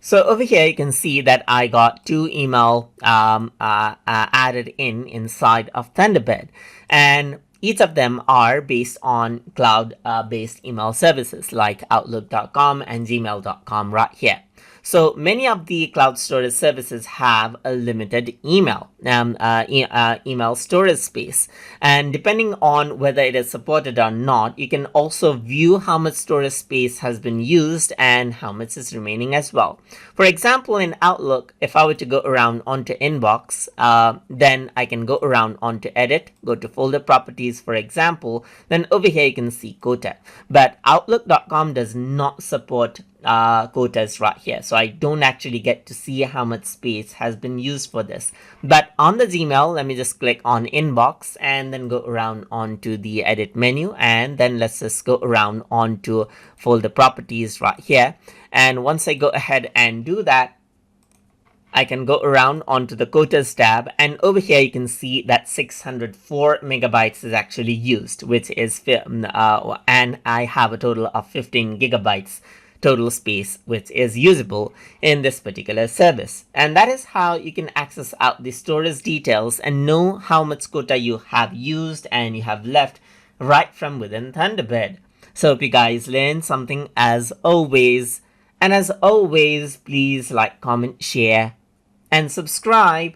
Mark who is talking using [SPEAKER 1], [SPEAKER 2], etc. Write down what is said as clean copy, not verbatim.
[SPEAKER 1] So over here, you can see that I got two email added inside of Thunderbird, and each of them are based on cloud-based email services like Outlook.com and Gmail.com right here. So many of the cloud storage services have a limited email storage space, and depending on whether it is supported or not, you can also view how much storage space has been used and how much is remaining as well. For example, in Outlook, if I were to go around onto Inbox, then I can go around onto Edit, go to Folder Properties, for example. Then over here you can see quota, but Outlook.com does not support quotas right here, so I don't actually get to see how much space has been used for this. But on the Gmail, let me just click on Inbox and then go around onto the Edit menu, and then let's just go around onto Folder Properties right here. And once I go ahead and do that, I can go around onto the quotas tab, and over here you can see that 604 megabytes is actually used, which is and I have a total of 15 gigabytes total space which is usable in this particular service. And that is how you can access out the storage details and know how much quota you have used and you have left right from within Thunderbird. So hope you guys learned something as always. And as always, please like, comment, share, and subscribe.